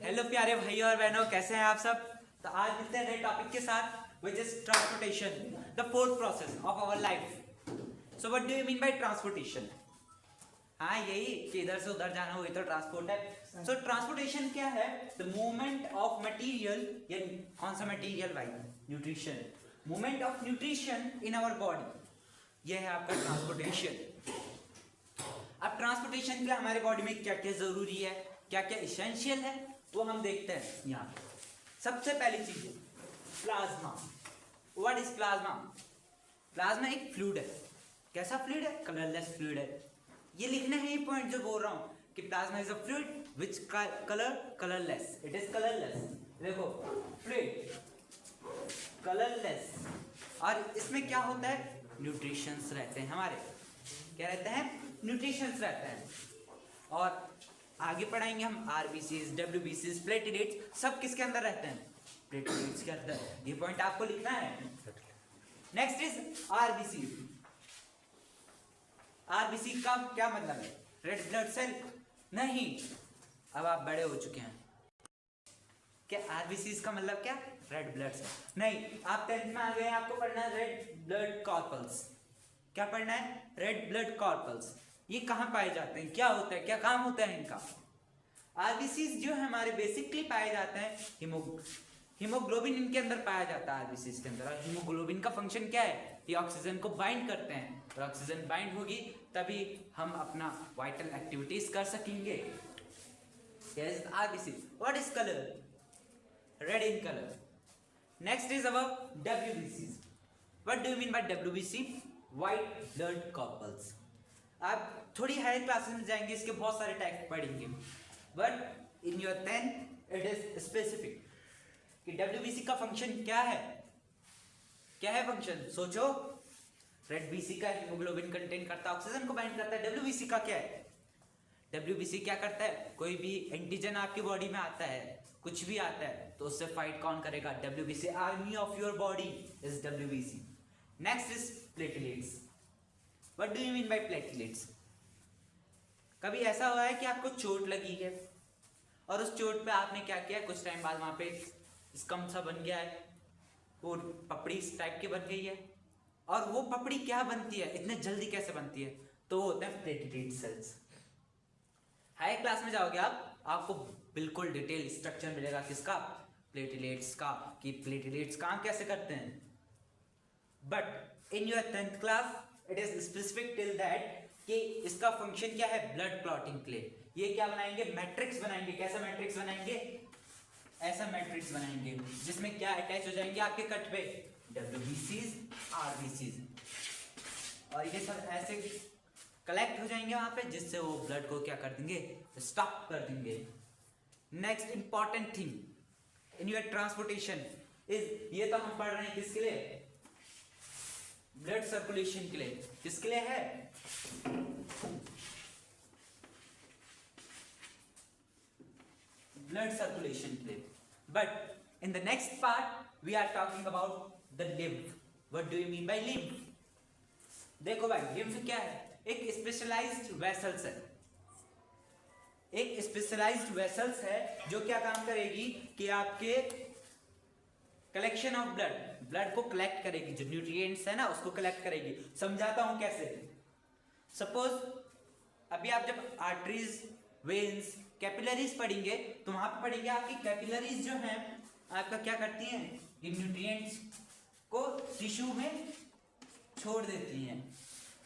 Hello प्यारे भाइयों और बहनों, कैसे हैं आप सब। तो आज मिलते हैं नए टॉपिक के साथ which is transportation, the fourth process of our life. So what do you mean by transportation? हाँ, यही कि इधर से उधर जाना, वही तो ट्रांसपोर्ट है। सो ट्रांसपोर्टेशन क्या है? द मूवमेंट ऑफ मटीरियल, या कौन सा मटीरियल भाई? Nutrition. Movement of nutrition in our body, यह है आपका ट्रांसपोर्टेशन। अब ट्रांसपोर्टेशन के लिए हमारे बॉडी में क्या क्या जरूरी है, क्या क्या इसेंशियल है, वो हम देखते हैं यहाँ। सबसे पहली चीज है plasma. What is plasma? Plasma एक फ्लूइड है। कैसा फ्लूइड है? कलरलेस फ्लूइड है। ये लिखना है, ये पॉइंट जो बोल रहा हूँ कि plasma is a fluid which colourless, it is colourless. देखो, फ्लूइड कलरलेस, और इसमें क्या होता है? न्यूट्रिशंस रहते हैं हमारे। क्या रहते हैं? न्यूट्रिशंस रहते हैं। और आगे पढ़ाएंगे हम आरबीसीज, डब्ल्यूबीसीज, प्लेटलेट्स, सब किसके अंदर रहते हैं? प्लेटलेट्स के अंदर। ये पॉइंट आपको लिखना है। Next is RBC. आरबीसी का क्या मतलब है? Red blood cell? नहीं, अब आप बड़े हो चुके हैं। क्या आरबीसी का मतलब क्या? रेड ब्लड सेल नहीं। आप 10th में आ गए, आपको पढ़ना है रेड ब्लड कॉर्पल्स। क्या पढ़ना है? Red blood कॉर्पल्स। ये कहाँ पाए जाते हैं, क्या होता है, क्या काम होता है इनका? आरबीसीज जो है हमारे बेसिकली पाए जाते हैं हीमोग्लोबिन इनके अंदर पाया जाता है आरबीसीज के अंदर। और हीमोग्लोबिन का फंक्शन क्या है? ये ऑक्सीजन को बाइंड करते हैं, और ऑक्सीजन बाइंड होगी तभी हम अपना वाइटल एक्टिविटीज कर सकेंगे। RBC. What is colour? Red in colour. Next is our WBC. What do you mean bye WBC? White blood कॉर्पल्स। आप थोड़ी हायर क्लासेस में जाएंगे, इसके बहुत सारे टाइप पढ़ेंगे, but in your 10th it is specific कि डब्ल्यूबीसी का फंक्शन क्या है। क्या है फंक्शन? सोचो। रेड बीसी का हीमोग्लोबिन कंटेन करता है, ऑक्सीजन को बाइंड करता है। डब्ल्यूबीसी का क्या है? डब्ल्यूबीसी क्या करता है? कोई भी एंटीजन आपकी बॉडी में आता है, कुछ भी आता है, तो उससे फाइट कौन करेगा? WBC. Army of your body is WBC. Next is platelets. What do you mean bye platelets? कभी ऐसा हुआ है कि आपको चोट लगी है और उस चोट पे आपने क्या किया? कुछ टाइम बाद वहां पे स्कम्प सा बन गया है, वो पपड़ी इस टाइप की बन गई है। और वो पपड़ी क्या बनती है, इतने जल्दी कैसे बनती है? तो वो होते हैं प्लेटलेट सेल्स। हायर क्लास में जाओगे आप, आपको बिल्कुल डिटेल स्ट्रक्चर मिलेगा किसका? प्लेटलेट्स का, कि प्लेटलेट्स काम कैसे करते हैं। But in your 10th class it is specific till that कि इसका फंक्शन क्या है? ब्लड क्लॉटिंग के लिए। ये क्या बनाएंगे? मैट्रिक्स बनाएंगे। कैसा मैट्रिक्स बनाएंगे? ऐसा मैट्रिक्स बनाएंगे जिसमें क्या अटैच हो जाएंगे आपके कट पे? डब्ल्यूबीसीज, आरबीसीज, और ये सब ऐसे कलेक्ट हो जाएंगे वहां पे, जिससे वो ब्लड को क्या कर देंगे? स्टॉप कर देंगे। Next important thing in your transportation is, ये तो हम पढ़ रहे हैं किसके लिए? ब्लड सर्कुलेशन के लिए। किसके लिए है? ब्लड सर्कुलेशन के लिए। But in the next part we are talking about the lymph. What do you mean by lymph? देखो भाई, लिम्फ क्या है? एक स्पेशलाइज्ड वेसल्स है। एक स्पेशलाइज्ड वेसल्स है जो क्या काम करेगी कि आपके कलेक्शन ऑफ ब्लड को कलेक्ट करेगी, जो न्यूट्रिएंट्स है ना उसको कलेक्ट करेगी। समझाता हूं कैसे। सपोज अभी आप जब आर्टरीज, वेन्स, कैपिलरीज पढ़ेंगे तो वहां पे पढ़ेंगे आपकी कैपिलरीज जो हैं आपका क्या करती हैं? ये न्यूट्रिएंट्स को टिश्यू में छोड़ देती हैं।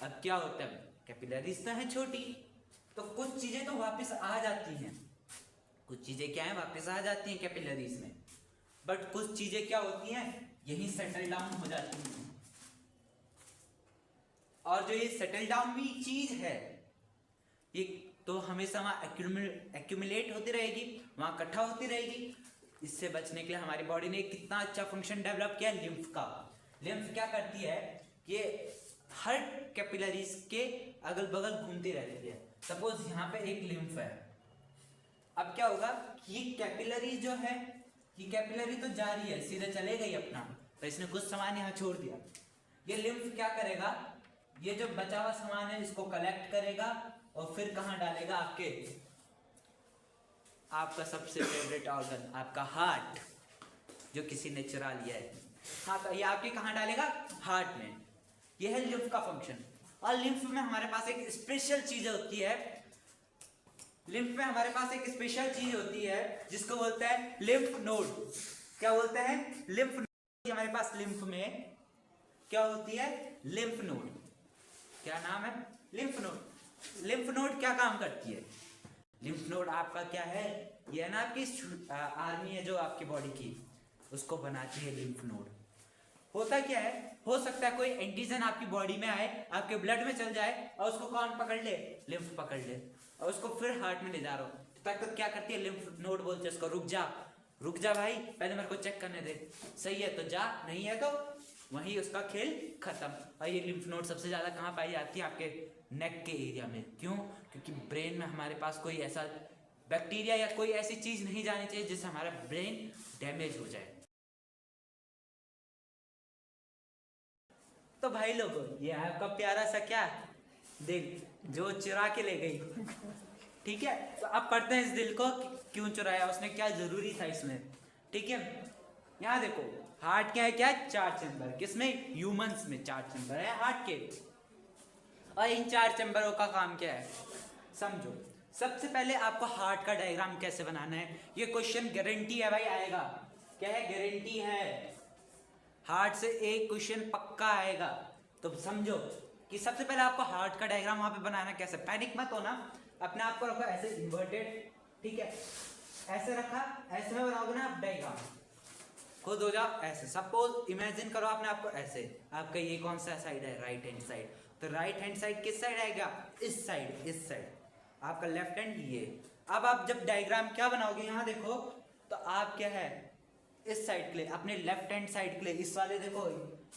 अब क्या होता है? कैपिलरीज तो है छोटी, तो कुछ चीजें तो वापस आ जाती हैं। कुछ चीजें क्या है? वापस आ जाती हैं कैपिलरीज में। बट कुछ चीजें क्या होती हैं? यही सेटल डाउन हो जाती हैं। और जो ये सेटल डाउन हुई चीज है, ये तो हमेशा वहां एक्यूमुलेट होती रहेगी, वहां इकट्ठा होती रहेगी। इससे बचने के लिए हमारी बॉडी ने कितना अच्छा फंक्शन डेवलप किया लिम्फ का। लिम्फ क्या करती है कि हर कैपिलरीज के अगल बगल घूमती रहती है। सपोज यहाँ पे एक लिम्फ है, अब क्या होगा? ये कैपिलरी जो है, ये कैपिलरी तो जा रही है, सीधे चले गई अपना, तो इसने कुछ सामान यहाँ छोड़ दिया। ये लिम्फ क्या करेगा? ये जो बचा हुआ सामान है इसको कलेक्ट करेगा और फिर कहाँ डालेगा? आपका सबसे फेवरेट ऑर्गन, आपका हार्ट, जो किसी ने चुरा लिया है। हाँ, तो ये आपके कहाँ डालेगा? हार्ट में। ये है लिम्फ का फंक्शन। और लिम्फ में हमारे पास एक स्पेशल चीज होती है, लिम्फ में हमारे पास एक स्पेशल चीज होती है जिसको बोलते हैं लिम्फ नोड। क्या बोलते हैं? Lymph node. हमारे पास लिम्फ में क्या होती है? Lymph node. क्या नाम है? Lymph node. लिम्फ नोड क्या काम करती है? लिम्फ नोड आपका क्या है? ये है ना आपकी आर्मी है जो आपकी बॉडी की, उसको बनाती है लिम्फ नोड। होता क्या है, हो सकता है कोई एंटीजन आपकी बॉडी में आए, आपके ब्लड में चल जाए और उसको कौन पकड़ ले? लिम्फ पकड़ ले, और उसको फिर हार्ट में ले जा रहा हो तब क्या करती है? लिम्फ नोड बोलते हैं उसको, रुक जा भाई, पहले मेरे को चेक करने दे, सही है तो जा, नहीं है तो वहीं उसका खेल खत्म। और ये लिम्फ नोड सबसे ज्यादा कहाँ पाई जाती है? आपके नेक के एरिया में। क्यों? क्योंकि ब्रेन में हमारे पास कोई ऐसा बैक्टीरिया या कोई ऐसी चीज नहीं जानी चाहिए जिससे हमारा ब्रेन डैमेज हो जाए। तो भाई लोगों, ये आपका प्यारा सा क्या दिल जो चुरा के ले गई, ठीक है? तो अब पढ़ते हैं इस दिल को क्यों चुराया उसने, क्या जरूरी था इसमें, ठीक है? यहाँ देखो, हार्ट क्या है? क्या है? 4 चैम्बर। किसमें? ह्यूमंस में 4 चैम्बर है हार्ट के। और इन 4 चैम्बरों का काम क्या है, समझो। सबसे पहले आपको हार्ट का डायग्राम कैसे बनाना है, ये क्वेश्चन गारंटी है भाई आएगा। क्या है? गारंटी है, हार्ट से एक क्वेश्चन पक्का आएगा। तो समझो कि सबसे पहले आपको हार्ट का डायग्राम वहां पे बनाना कैसे। पैनिक मत होना, अपने आप को रखो ऐसे इन्वर्टेड, ठीक है? ऐसे रखा, ऐसे में बनाओगे ना आप डायग्राम, खुद हो जाओ ऐसे। सपोज इमेजिन करो आपने आपको ऐसे, आपका ये कौन सा साइड है? Right hand side. तो राइट हैंड साइड किस साइड आएगा? इस साइड, इस साइड। आपका लेफ्ट हैंड ये। अब आप जब डायग्राम क्या बनाओगे, यहाँ देखो, तो आप क्या है, इस साइड के लिए, अपने लेफ्ट हैंड साइड के लिए, इस वाले देखो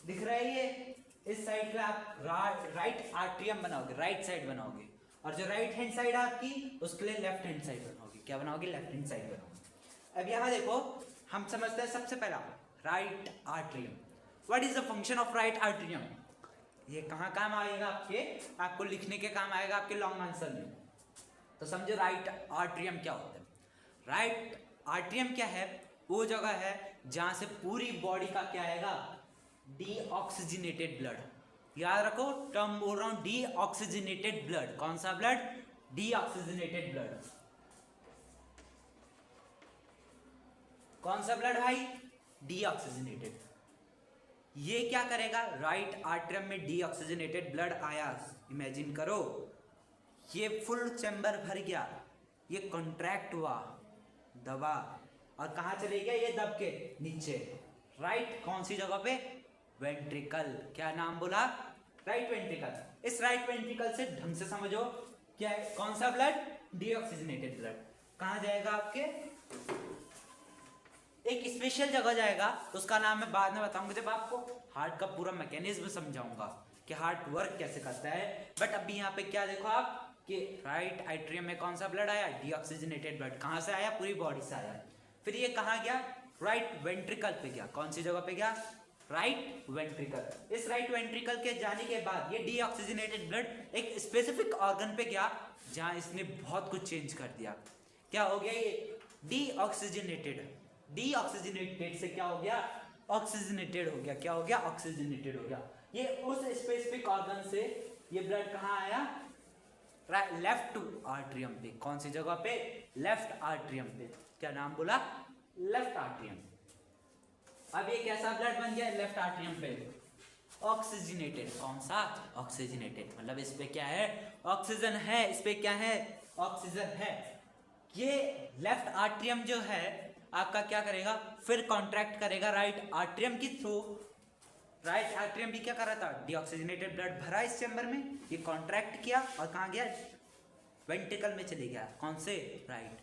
दिख रहा है ये, इस साइड के आप राइट आर्ट्रियम बनाओगे, राइट साइड बनाओगे। और जो राइट हैंड साइड आपकी, उसके लिए लेफ्ट हैंड साइड बनाओगे। क्या बनाओगे? लेफ्ट हैंड साइड बनाओगे। अब यहाँ देखो, हम समझते हैं सबसे पहला right atrium. What is the function of right atrium? ये कहाँ काम आएगा आपके, आपको लिखने के काम आएगा आपके लॉन्ग आंसर में। तो समझो राइट आर्ट्रियम क्या होता है। राइट आर्ट्रियम क्या है? वो जगह है जहां से पूरी बॉडी का क्या आएगा? Deoxygenated blood. याद रखो, टर्म बोल रहा हूं, डीऑक्सीजनेटेड ब्लड। कौन सा ब्लड? Deoxygenated blood. कौन सा ब्लड भाई? डीऑक्सीजनेटेड। ये क्या करेगा? राइट आर्ट्रियम में डीऑक्सीजनेटेड ब्लड आया, इमेजिन करो, ये फुल चैम्बर भर गया, ये कॉन्ट्रैक्ट हुआ, दबा, और कहाँ चले गया? ये दब के नीचे। राइट कौन सी जगह पे? वेंट्रिकल। क्या नाम बोला? Right ventricle. इस राइट वेंट्रिकल से ढंग से समझो, क्या है? कौन सा ब्लड? Deoxygenated blood. कहाँ जाएगा आपके? एक स्पेशल जगह जाएगा, उसका नाम मैं बाद में बताऊंगा जब आपको हार्ट का पूरा मैकेनिज्म समझाऊंगा कि हार्ट वर्क कैसे करता है। बट अभी यहाँ पे क्या देखो आप कि राइट आर्ट्रियम में कौन सा ब्लड आया? Deoxygenated blood. कहाँ से आया? पूरी बॉडी से आया। फिर ये कहाँ गया? राइट वेंट्रिकल पे गया। कौन सी जगह पे गया? Right ventricle. इस राइट वेंट्रिकल के जाने के बाद ये डीऑक्सीजनेटेड ब्लड एक स्पेसिफिक ऑर्गन पे गया जहां इसने बहुत कुछ चेंज कर दिया। क्या हो गया? ये डीऑक्सीजनेटेड। डीऑक्सीजनेटेड से क्या हो गया? ऑक्सीजनेटेड हो गया। क्या हो गया? ऑक्सीजनेटेड हो गया। ये उस स्पेसिफिक ऑर्गन से ये ब्लड कहाँ आया? लेफ्ट आर्ट्रियम पे। कौन सी जगह पे? लेफ्ट आर्ट्रियम पे। क्या नाम बोला? Left atrium. अब ये कैसा ब्लड बन गया? लेफ्ट आर्ट्रियम पे ऑक्सीजनेटेड। कौन सा? ऑक्सीजनेटेड। मतलब इस पे क्या है? ऑक्सीजन है। इस पे क्या है? ऑक्सीजन है। ये लेफ्ट आर्ट्रियम जो है आपका क्या करेगा? फिर कॉन्ट्रैक्ट करेगा राइट आर्ट्रियम की थ्रू। राइट आर्ट्रियम भी क्या कर रहा था? डीऑक्सीजनेटेड ब्लड भरा इस चैम्बर में, ये कॉन्ट्रैक्ट किया और कहाँ गया? वेंट्रिकल में चले गया। कौन से? राइट।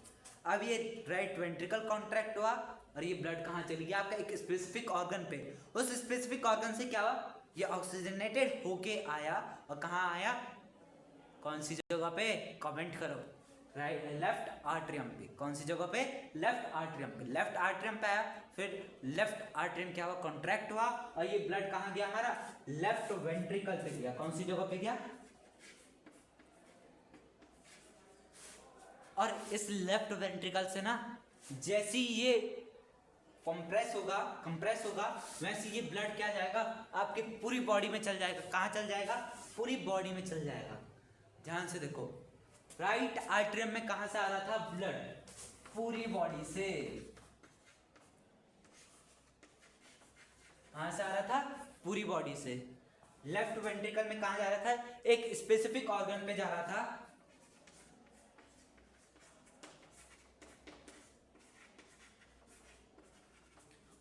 अब ये राइट वेंट्रिकल कॉन्ट्रैक्ट हुआ और ये ब्लड कहाँ चली गया? आपका एक स्पेसिफिक ऑर्गन पे। उस स्पेसिफिक ऑर्गन से क्या हुआ? ये ऑक्सीजनेटेड होके आया और कहाँ आया? कौन सी जगह पे? कमेंट करो। राइट लेफ्ट आर्ट्रियम पे। कौन सी जगह पे? लेफ्ट आर्ट्रियम पे। लेफ्ट आर्ट्रियम पे आया, फिर लेफ्ट आर्ट्रियम क्या हुआ? कॉन्ट्रैक्ट हुआ और ये ब्लड कहाँ गया हमारा? लेफ्ट वेंट्रिकल पे गया। कौन सी जगह पे गया? और इस लेफ्ट वेंट्रिकल से ना जैसे ही ये कंप्रेस होगा वैसे ये ब्लड क्या जाएगा आपके पूरी बॉडी में चल जाएगा। कहाँ चल जाएगा? पूरी बॉडी में चल जाएगा। ध्यान से देखो, राइट आर्टरियम में कहाँ से आ रहा था ब्लड? पूरी बॉडी से। कहाँ से आ रहा था? पूरी बॉडी से। लेफ्ट वेंट्रिकल में कहाँ जा रहा था? एक स्पेसिफिक ऑर्गन पे जा रहा था।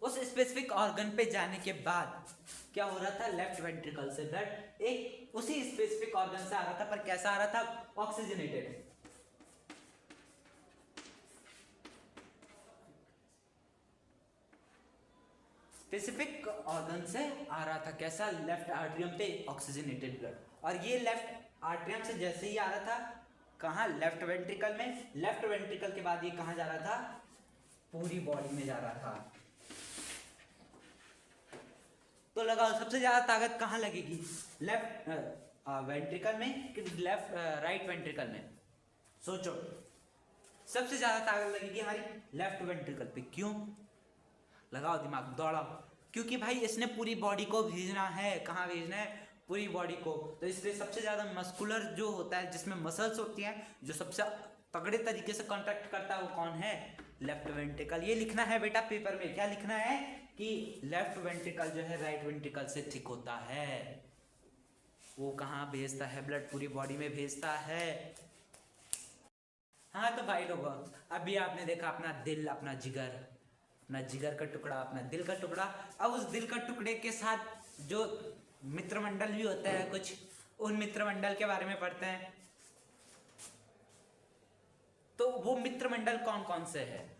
उस स्पेसिफिक ऑर्गन पे जाने के बाद क्या हो रहा था? लेफ्ट वेंट्रिकल से ब्लड एक उसी स्पेसिफिक ऑर्गन से आ रहा था, पर कैसा आ रहा था? ऑक्सीजनेटेड। स्पेसिफिक ऑर्गन से आ रहा था कैसा? लेफ्ट आर्टरियम पे ऑक्सीजनेटेड ब्लड। और ये लेफ्ट आर्टरियम से जैसे ही आ रहा था कहाँ? लेफ्ट वेंट्रिकल में। लेफ्ट वेंट्रिकल के बाद ये कहाँ जा रहा था? पूरी बॉडी में जा रहा था। तो लगाओ सबसे ज्यादा ताकत कहाँ लगेगी? लेफ्ट वेंट्रिकल में कि लेफ्ट राइट वेंट्रिकल में? सोचो, सबसे ज्यादा ताकत लगेगी हमारी लेफ्ट वेंट्रिकल पे। क्यों? लगाओ दिमाग, दौड़ाओ। क्योंकि भाई इसने पूरी बॉडी को भेजना है। कहाँ भेजना है? पूरी बॉडी को। तो इसलिए सबसे ज्यादा मस्कुलर जो होता है, जिसमें मसल्स होती हैं, जो सबसे तगड़े तरीके से कॉन्ट्रैक्ट करता है, वो कौन है? Left ventricle. ये लिखना है बेटा पेपर में। क्या लिखना है? कि लेफ्ट वेंट्रिकल जो है राइट वेंट्रिकल से थिक होता है। वो कहाँ भेजता है ब्लड? पूरी बॉडी में भेजता है। हाँ तो भाई लोगों, अभी आपने देखा अपना दिल, अपना जिगर का टुकड़ा, अपना दिल का टुकड़ा। अब उस दिल का टुकड़े के साथ जो मित्रमंडल भी होता है कुछ, उन मित्रमंडल के बारे में पढ़ते हैं। तो वो मित्रमंडल कौन कौन से है?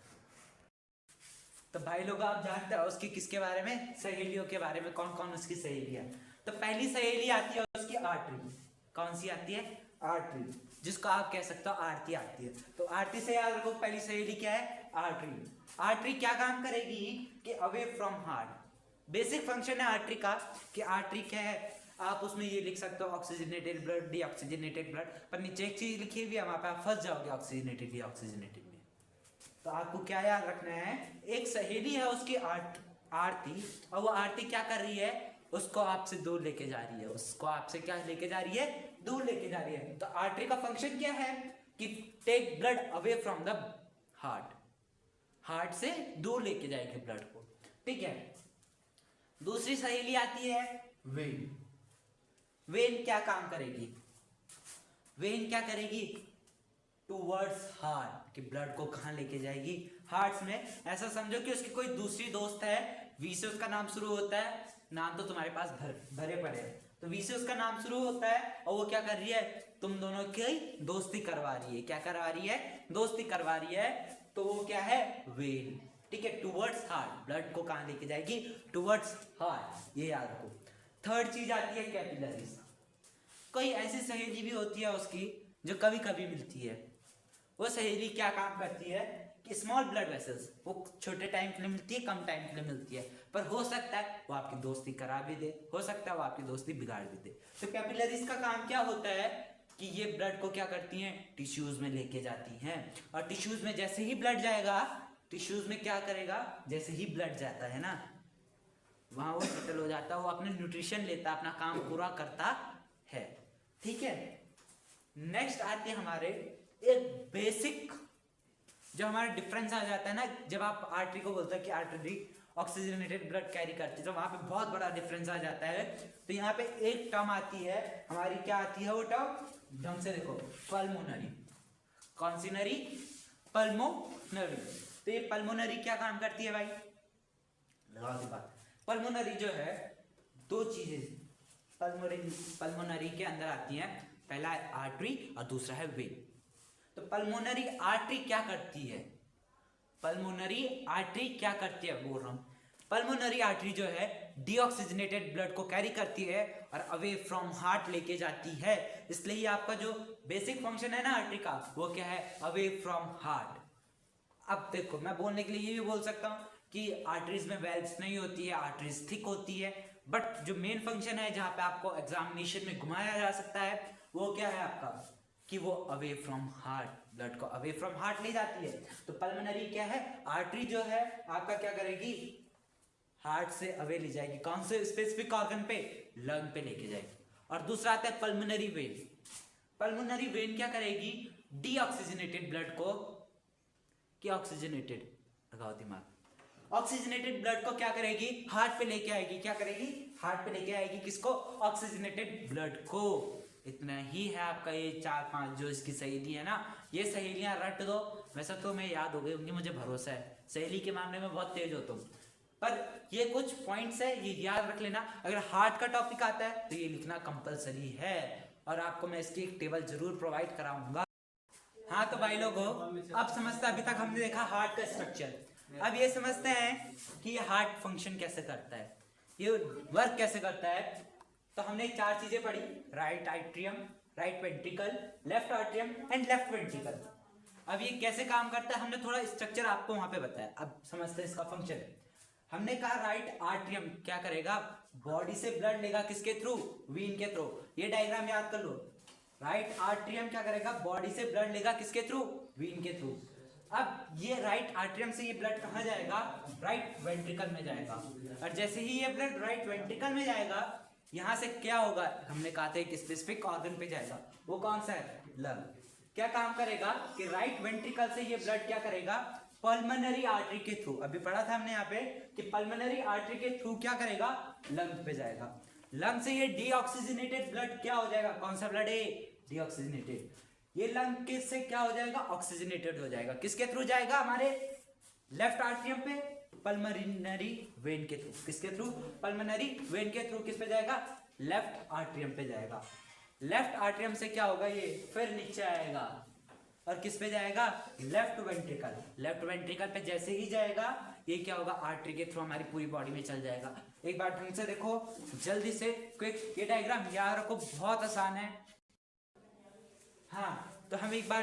तो भाई लोग आप जानते हो उसकी किसके बारे में? सहेलियों के बारे में। कौन कौन उसकी सहेलियां? तो पहली सहेली आती है उसकी आर्टरी। कौन सी आती है? आर्टरी, जिसको आप कह सकते हो आरती आती है। तो आरती से याद रखो पहली सहेली क्या है? आर्टरी। आर्टरी क्या काम करेगी? कि away from heart. Basic function है आर्टरी का कि आर्टरी क्या है, आप उसमें ये लिख सकते हो ऑक्सीजनेटेड ब्लड, डीऑक्सीजनेटेड ब्लड, पर नीचे एक चीज लिखी हुई है, वहां पे आप फंस जाओगे ऑक्सीजनेटेड डीऑक्सीजनेटेड में। तो आपको क्या याद रखना है? एक सहेली है उसकी आरती, और वो आरती क्या कर रही है? उसको आपसे दूर लेके जा रही है। उसको आपसे क्या लेके जा रही है? दूर लेके जा रही है। तो आर्टरी का फंक्शन क्या है? कि take blood away from the heart. Heart से दूर लेके जाएगी ब्लड को। ठीक है। दूसरी सहेली आती है वेन। वेन क्या काम करेगी? वेन क्या करेगी? टूवर्ड्स हार्ट, कि ब्लड को कहां लेके जाएगी? हार्ट में। ऐसा समझो कि उसकी कोई दूसरी दोस्त है, वी से उसका नाम शुरू होता है। नाम तो तुम्हारे पास भरे पड़े हैं। तो वी से उसका नाम शुरू होता है, और वो क्या कर रही है? तुम दोनों की दोस्ती करवा रही है। क्या करवा रही है? दोस्ती करवा रही है। तो वो क्या है? वेन। ठीक है। टूवर्ड्स हार्ट, ब्लड को कहां लेके जाएगी? Towards heart. ये याद रखो। थर्ड चीज आती है कैपिलरीज। कोई ऐसी सहेली भी होती है उसकी जो कभी कभी मिलती है। वो सहेली क्या काम करती है? कि स्मॉल ब्लड वेसल्स, वो छोटे टाइम के लिए मिलती है, कम टाइम के लिए मिलती है, पर हो सकता है वो आपकी दोस्ती करा भी दे, हो सकता है वो आपकी दोस्ती बिगाड़ भी दे। तो कैपिलरीज का काम क्या होता है? कि ये ब्लड को क्या करती हैं? टिश्यूज में लेके जाती हैं। और टिश्यूज में जैसे ही ब्लड जाएगा, टिश्यूज में क्या करेगा? जैसे ही ब्लड जाता है ना, वहां वो सेटल हो जाता है, वो अपने न्यूट्रिशन लेता, अपना काम पूरा करता है। ठीक है। नेक्स्ट आते हैं हमारे एक बेसिक, जो हमारा डिफरेंस आ जाता है ना, जब आप आर्टरी को बोलते हैं कि आर्टरी ऑक्सीजनेटेड ब्लड कैरी करती है, तो वहां पे बहुत बड़ा डिफरेंस आ जाता है। तो यहाँ पे एक टर्म आती है हमारी, क्या आती है वो टर्म? ढंग से देखो, पल्मोनरी। कौन सी नरी? पल्मोनरी। तो ये पल्मोनरी क्या काम करती है भाई? लगाओ दी बात। पल्मोनरी जो है, दो चीजें पल्मोनरी के अंदर आती हैं। पहला है आर्टरी और दूसरा है वेन। तो पल्मोनरी आर्टरी क्या करती है? पल्मोनरी आर्टरी क्या करती है बोल रहा हूं। पल्मोनरी आर्टरी जो है डीऑक्सीजनेटेड ब्लड को कैरी करती है और अवे फ्रॉम हार्ट लेके जाती है। इसलिए ये आपका जो बेसिक फंक्शन है ना आर्टरी का, वो क्या है? Away from heart. अब देखो, मैं बोलने के लिए ये भी बोल सकता हूं कि आर्टरीज में वेल्व्स नहीं होती है, आर्टरीज थिक होती है, बट जो मेन फंक्शन है जहां पे आपको एग्जामिनेशन में घुमाया जा सकता है, वो क्या है आपका? कि वो अवे फ्रॉम हार्ट ब्लड को अवे फ्रॉम हार्ट ले जाती है। तो पल्मोनरी क्या है, आर्टरी जो है आपका क्या करेगी, हार्ट से अवे ले जाएगी, कौन से स्पेसिफिक ऑर्गन पे, लंग पे लेके जाएगी। और दूसरा आता है पल्मोनरी वेन। पल्मोनरी वेन क्या करेगी, डीऑक्सीजनेटेड ब्लड को, क्या ऑक्सीजनेटेड, लगाओ दिमाग, ऑक्सीजनेटेड ब्लड को क्या करेगी, हार्ट पे लेके आएगी, क्या करेगी, हार्ट पे लेके आएगी, किसको, ऑक्सीजनेटेड ब्लड को। इतना ही है आपका ये 4-5 जो इसकी सहेली है ना, ये सहेलियां रट दो, वैसे तो मैं याद हो गई होंगी, मुझे भरोसा है, सहेली के मामले में बहुत तेज होता हूँ, पर ये कुछ पॉइंट्स है, ये याद रख लेना। अगर हार्ट का टॉपिक आता है तो ये लिखना कंपलसरी है, और आपको मैं इसकी एक टेबल जरूर प्रोवाइड कराऊंगा। हाँ तो भाई लोगों, अब समझते हैं, अभी तक हमने देखा हार्ट का स्ट्रक्चर, अब ये समझते हैं कि ये हार्ट फंक्शन कैसे करता है, ये वर्क कैसे करता है। तो हमने 4 चीजें पढ़ी, right atrium, right ventricle, left atrium and left ventricle. अब ये कैसे काम करता है, हमने थोड़ा स्ट्रक्चर आपको वहां पे बताया, अब समझते हैं इसका फंक्शन। हमने कहा राइट आर्टरियम क्या करेगा, बॉडी से ब्लड लेगा, किसके थ्रू, वीन के थ्रू। ये डायग्राम याद कर लो, राइट आर्टरियम क्या करेगा, बॉडी से ब्लड लेगा, किसके थ्रू, वीन के थ्रू। अब ये राइट आर्टरियम से ये ब्लड कहाँ जाएगा, राइट वेंट्रिकल में जाएगा, और जैसे ही ये ब्लड राइट वेंट्रिकल में जाएगा, यहाँ से क्या होगा, हमने कहा था एक स्पेसिफिक ऑर्गन पे जाएगा, वो कौन सा है, लंग। क्या काम करेगा कि राइट वेंट्रिकल से ये ब्लड क्या करेगा, पल्मोनरी आर्टरी के थ्रू, अभी पढ़ा था हमने यहाँ पे कि पल्मोनरी आर्टरी के थ्रू क्या करेगा, लंग पे जाएगा। लंग से ये डीऑक्सीजनेटेड ब्लड क्या हो जाएगा, कौन सा ब्लड है, डीऑक्सीजनेटेड। ये लंग के से क्या हो जाएगा, ऑक्सीजनेटेड हो जाएगा, किसके थ्रू जाएगा, हमारे लेफ्ट आर्टरियम पे, पल्मोनरी वेन के थ्रू, किसके थ्रू, पल्मोनरी वेन के थ्रू, किस पे जाएगा, लेफ्ट आर्टरियम पे जाएगा। लेफ्ट आर्टरियम से क्या होगा, ये फिर नीचे आएगा और किस पे जाएगा, लेफ्ट वेंट्रिकल। लेफ्ट वेंट्रिकल पे जैसे ही जाएगा, ये क्या होगा, आर्टरी के थ्रू हमारी पूरी बॉडी में चल जाएगा। एक बार ढंग से देखो, जल्दी से क्विक, ये डायग्राम याद रखो, बहुत आसान है। हाँ तो हम एक बार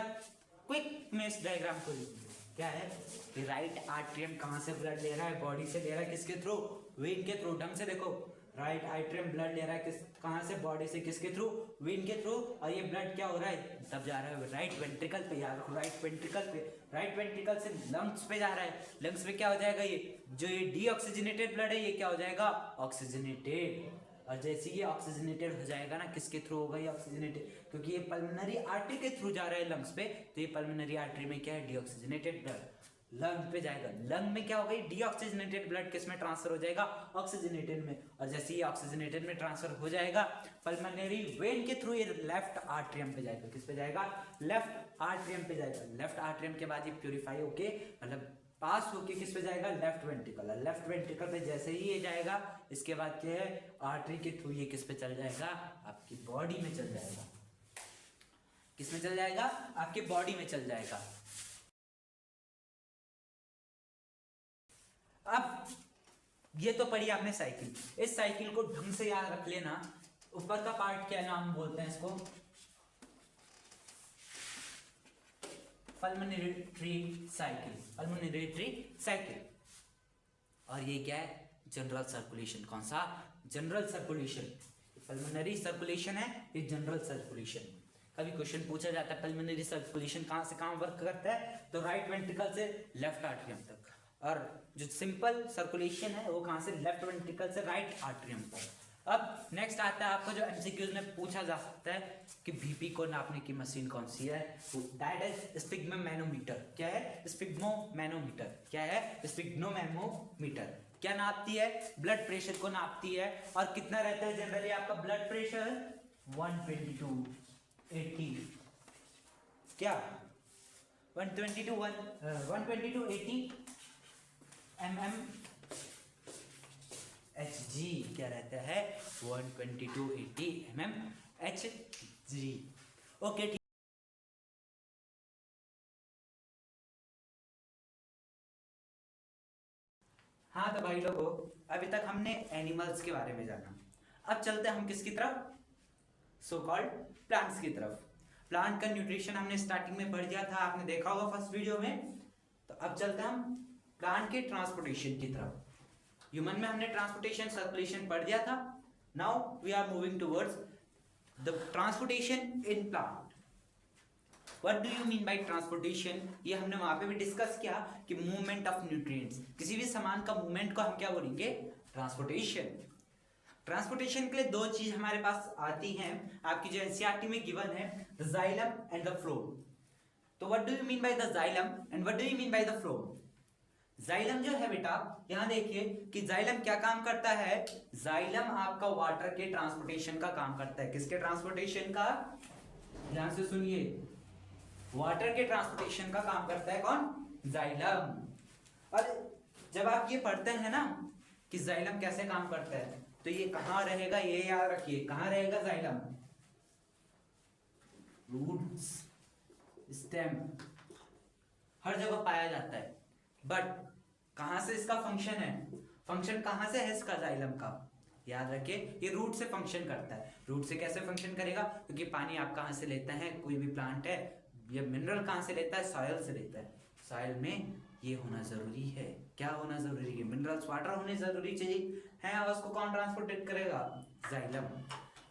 क्विक में इस डायग्राम को लिखेंगे, क्या है कि राइट आर्टरियम कहाँ से ब्लड ले रहा है, बॉडी से ले रहा है, किसके थ्रू, वेन के थ्रू। ढंग से देखो, राइट आर्टरियम ब्लड ले रहा है किस, कहाँ से, बॉडी से, किसके थ्रू, वेन के थ्रू, और ये ब्लड क्या हो रहा है, तब जा रहा है राइट वेंट्रिकल पे, याद रखो राइट वेंट्रिकल पे, राइट वेंट्रिकल से लंग्स पे जा रहा है, लंग्स पे क्या हो जाएगा, ये जो ये डीऑक्सीजनेटेड ब्लड है, ये क्या हो जाएगा, ऑक्सीजनेटेड। और जैसे ये ऑक्सीजनेटेड हो जाएगा ना, किसके थ्रू होगा ये ऑक्सीजनेटेड, क्योंकि ये पल्मोनरी आर्टरी के थ्रू जा रहा है लंग्स पे, तो ये पल्मोनरी आर्टरी में क्या है, डीऑक्सीजनेटेड ब्लड लंग पे जाएगा। लंग में क्या होगा, डीऑक्सीजनेटेड ब्लड किस में ट्रांसफर हो जाएगा, ऑक्सीजनेटेड में, और जैसे ये ऑक्सीजनेटेड में ट्रांसफर हो जाएगा पल्मोनरी वेन के थ्रू, ये लेफ्ट आर्टरियम पे जाएगा, किस पे जाएगा, लेफ्ट आर्टरियम पे जाएगा। लेफ्ट आर्टरियम के बाद ये प्यूरिफाई होके, मतलब पास होके किस पे जाएगा, लेफ्ट वेंट्रिकल। लेफ्ट वेंट्रिकल पे जैसे ही ये जाएगा, इसके बाद क्या है, आर्टरी के थ्रू ये किस पे चल जाएगा, आपकी बॉडी में चल जाएगा, किस में चल जाएगा, आपके बॉडी में चल जाएगा। अब ये तो पढ़ी आपने साइकिल, इस साइकिल को ढंग से याद रख लेना। ऊपर का पार्ट क्या नाम बोलते हैं इसको, पल्मोनरी साइकिल, पल्मोनरी साइकिल। और ये क्या है, जनरल सर्कुलेशन। कौन सा, जनरल सर्कुलेशन। पल्मोनरी सर्कुलेशन है, ये जनरल सर्कुलेशन। कभी क्वेश्चन पूछा जाता है पल्मोनरी सर्कुलेशन कहाँ से कहाँ वर्क करता है, तो राइट वेंट्रिकल से लेफ्ट आर्टरियम तक, और जो सिंपल सर्कुलेशन है वो कहाँ से, लेफ्ट वेंट्रिकल से राइट आर्टरियम तक। अब नेक्स्ट आता है आपको जो एमसीक्यूज में पूछा जा सकता है कि बीपी को नापने की मशीन कौन सी है, दैट इज स्पिग्मोमैनोमीटर। क्या है, स्पिग्मोमैनोमीटर। क्या है, स्पिग्मोमैनोमीटर। क्या नापती है, ब्लड प्रेशर को नापती है। और कितना रहता है जनरली आपका ब्लड प्रेशर, 122/80। क्या 122/80 mmHg। क्या रहता है, 122/80 mmHg। ओके ठीक। हाँ तो भाई लोगों, अभी तक हमने एनिमल्स के बारे में जाना, अब चलते हैं हम किसकी तरफ, सो कॉल्ड प्लांट्स की तरफ। प्लांट का न्यूट्रिशन हमने स्टार्टिंग में पढ़ दिया था, आपने देखा होगा फर्स्ट वीडियो में। तो अब चलते हैं हम प्लांट के ट्रांसपोर्टेशन की तरफ। ह्यूमन में हमने ट्रांसपोर्टेशन सर्कुलेशन पढ़ दिया था। Now we are moving towards the transportation in plant. What do you mean by transportation, ये हमने वहां पे भी डिस्कस किया कि मूवमेंट ऑफ न्यूट्रिएंट्स, किसी भी सामान का मूवमेंट को हम क्या बोलेंगे, ट्रांसपोर्टेशन। ट्रांसपोर्टेशन के लिए दो चीज हमारे पास आती हैं, आपकी जो एनसीईआरटी में गिवन है, the xylem and the phloem. तो what do you mean by the xylem and what do you mean by the phloem. Xylem जो है बेटा, यहां देखिए कि जाइलम क्या काम करता है, जाइलम आपका वाटर के ट्रांसपोर्टेशन का काम करता है। किसके ट्रांसपोर्टेशन का, ध्यान से सुनिए, वाटर के ट्रांसपोर्टेशन का काम करता है कौन, जाइलम। और जब आप ये पढ़ते हैं ना कि जाइलम कैसे काम करता है, तो ये कहां रहेगा, ये याद रखिए, कहां रहेगा जाइलम, रूट्स, स्टेम, हर जगह पाया जाता है। बट कहां से इसका फंक्शन है, फंक्शन कहां से है इसका, जाइलम का, याद रखिए ये रूट से फंक्शन करता है। रूट से कैसे फंक्शन करेगा, क्योंकि पानी आप कहां से लेते हैं, कोई भी प्लांट है, ये मिनरल कहां से लेता है, सॉइल से लेता है। सॉइल में ये होना जरूरी है, क्या होना जरूरी है, मिनरल्स, वाटर होने जरूरी चाहिए है, और उसको कौन ट्रांसपोर्टेट करेगा, जाइलम।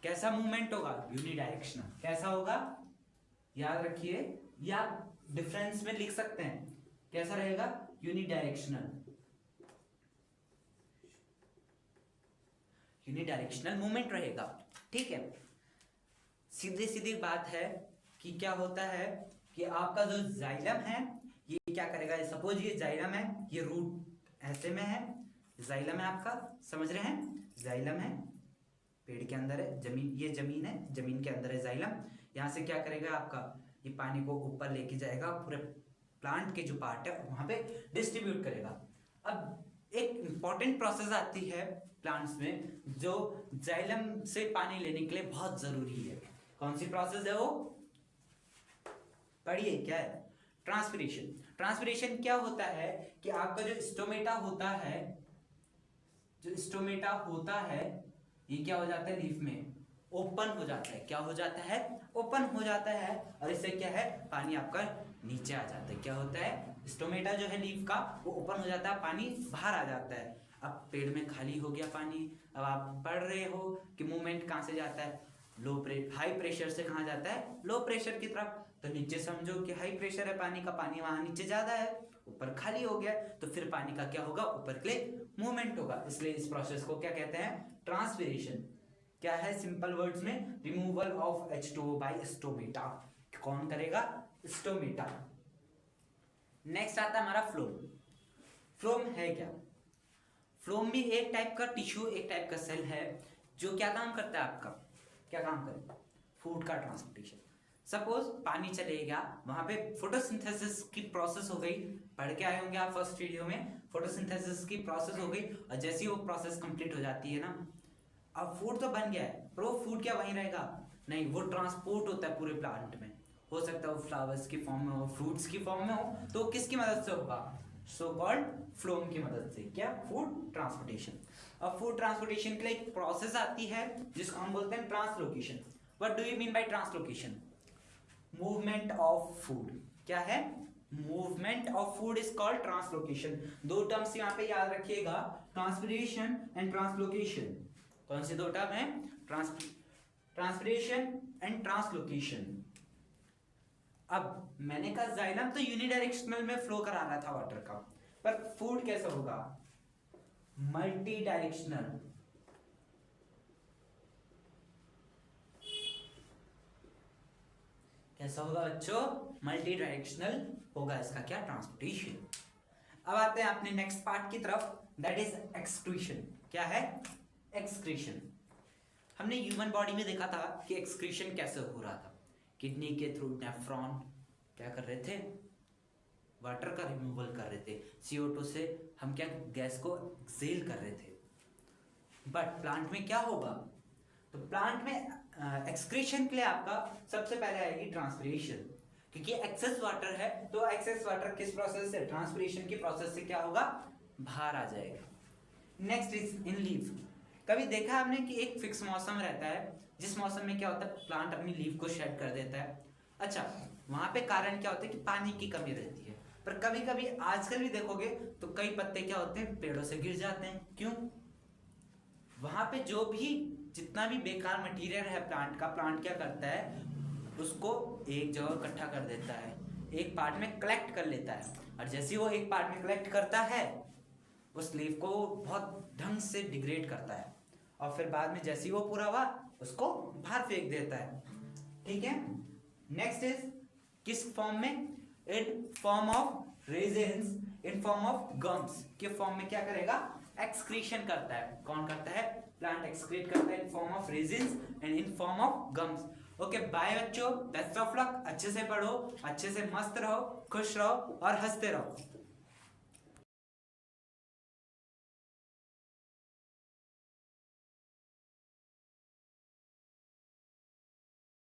कैसा मूवमेंट होगा, यूनिडायरेक्शनल। कैसा होगा, याद रखिए, या डिफरेंस में लिख सकते हैं, कैसा रहेगा, यूनिडायरेक्शनल, यूनिडायरेक्शनल मूवमेंट रहेगा। ठीक है, सीधी सीधी बात है कि क्या होता है कि आपका जो जाइलम है ये क्या करेगा, सपोज ये जाइलम है, ये रूट ऐसे में है, जाइलम है आपका, समझ रहे हैं, जाइलम है, पेड़ के अंदर है, जमीन, ये जमीन है, जमीन के अंदर है जाइलम। यहाँ से क्या करेगा आपका, ये पानी को ऊपर लेके जाएगा, पूरे प्लांट के जो पार्ट है वहां पे डिस्ट्रीब्यूट करेगा। अब एक इंपॉर्टेंट प्रोसेस आती है प्लांट्स में, जो जाइलम से पानी लेने के लिए बहुत जरूरी है। कौन सी प्रोसेस है वो, पढ़िए, क्या है, ट्रांसपिरेशन। ट्रांसपिरेशन क्या होता है कि आपका जो स्टोमेटा होता है, जो स्टोमेटा होता है, ये क्या हो जाता है, लीफ में ओपन हो जाता है, क्या हो जाता है, ओपन हो जाता है, और इससे क्या है, पानी आपका नीचे आ जाता है। क्या होता है, स्टोमेटा जो है लीफ का, वो ओपन हो जाता है, पानी बाहर आ जाता है। अब पेड़ में खाली हो गया पानी, अब आप पढ़ रहे हो कि मूवमेंट कहां से जाता है, हाई प्रेशर से कहां जाता है, लो प्रेशर की तरफ। तो नीचे समझो कि हाई प्रेशर है पानी का, पानी वहां नीचे ज्यादा है, ऊपर खाली हो गया, तो फिर पानी का क्या होगा, ऊपर के लिए मूवमेंट होगा। इसलिए इस प्रोसेस को क्या कहते हैं, ट्रांसपिरेशन। क्या है, सिंपल वर्ड्स में, removal of H2O by stomata. कौन करेगा, स्टोमेटा। नेक्स्ट आता है हमारा फ्लोम। फ्लोम है क्या, फ्लोम भी एक टाइप का टिश्यू, एक टाइप का सेल है, जो क्या काम करता है आपका, क्या काम करेगा, फूड का ट्रांसपोर्टेशन। सपोज पानी चले गया, वहां पे फोटोसिंथेसिस की प्रोसेस हो गई, पढ़ के आए होंगे आप फर्स्ट वीडियो में, फोटोसिंथेसिस की प्रोसेस हो गई, और जैसे ही वो प्रोसेस कंप्लीट हो जाती है ना, अब फूड तो बन गया है, पर वो फूड क्या वहीं रहेगा, नहीं, वो ट्रांसपोर्ट होता है पूरे प्लांट में। हो सकता है वो फ्लावर्स की फॉर्म में हो, फ्रूट्स की फॉर्म में हो, तो किसकी मदद से होगा, सो कॉल्ड फ्लोम की मदद से। क्या, फूड ट्रांसपोर्टेशन। अब फूड ट्रांसपोर्टेशन के लिए एक प्रोसेस आती है जिसको हम बोलते हैं translocation. What do you mean bye translocation, movement of food. क्या है, movement of food is called translocation. दो टर्म्स यहाँ पे याद रखिएगा, ट्रांसपिरेशन एंड ट्रांसलोकेशन। कौन से दो टर्म है, ट्रांसपिरेशन एंड ट्रांसलोकेशन। अब मैंने कहा जाइलम तो यूनिडायरेक्शनल में फ्लो करा रहा था वाटर का, पर फूड कैसा होगा, मल्टी डायरेक्शनल। कैसा होगा बच्चों, मल्टी डायरेक्शनल होगा इसका क्या, ट्रांसपोर्टेशन। अब आते हैं अपने नेक्स्ट पार्ट की तरफ, दैट इज एक्सक्रीशन। क्या है, एक्सक्रीशन। हमने ह्यूमन बॉडी में देखा था कि एक्सक्रीशन कैसे हो रहा था, किडनी के थ्रू नेफ्रॉन क्या कर रहे थे, वाटर का रिमूवल कर रहे थे, CO2 से हम क्या गैस को एक्सेल कर रहे थे। बट प्लांट में क्या होगा, तो प्लांट में एक्सक्रीशन के लिए आपका सबसे पहले आएगी ट्रांसपिरेशन, क्योंकि एक्सेस वाटर है, तो एक्सेस वाटर किस प्रोसेस से, ट्रांसपिरेशन की प्रोसेस से क्या होगा, बाहर आ जाएगा। Next is in leaf. कभी देखा हमने कि एक फिक्स मौसम रहता है, जिस मौसम में क्या होता है, प्लांट अपनी लीफ को शेड कर देता है। अच्छा, वहां पे कारण क्या होता है कि पानी की कमी रहती है, पर कभी कभी आजकल भी देखोगे तो कई पत्ते क्या होते हैं, पेड़ों से गिर जाते हैं। क्यों, वहां पे जो भी जितना भी बेकार मटेरियल है प्लांट का, प्लांट क्या करता है, उसको एक जगह इकट्ठा कर देता है, एक पार्ट में कलेक्ट कर लेता है। और जैसे ही वो एक पार्ट में कलेक्ट करता है, उस लीफ को बहुत ढंग से डिग्रेड करता है, और फिर बाद में जैसे ही वो पूरा हुआ उसको बाहर फेंक देता है। ठीक है। नेक्स्ट इज किस फॉर्म में? इन form of resins, in form of gums के फॉर्म में क्या करेगा? एक्सक्रीशन करता है। कौन करता है? प्लांट एक्सक्रीट करता है in form of resins and in form of gums. Okay bye बच्चों, बेस्ट ऑफ लक। अच्छे से पढ़ो, अच्छे से मस्त रहो, खुश रहो और हंसते रहो।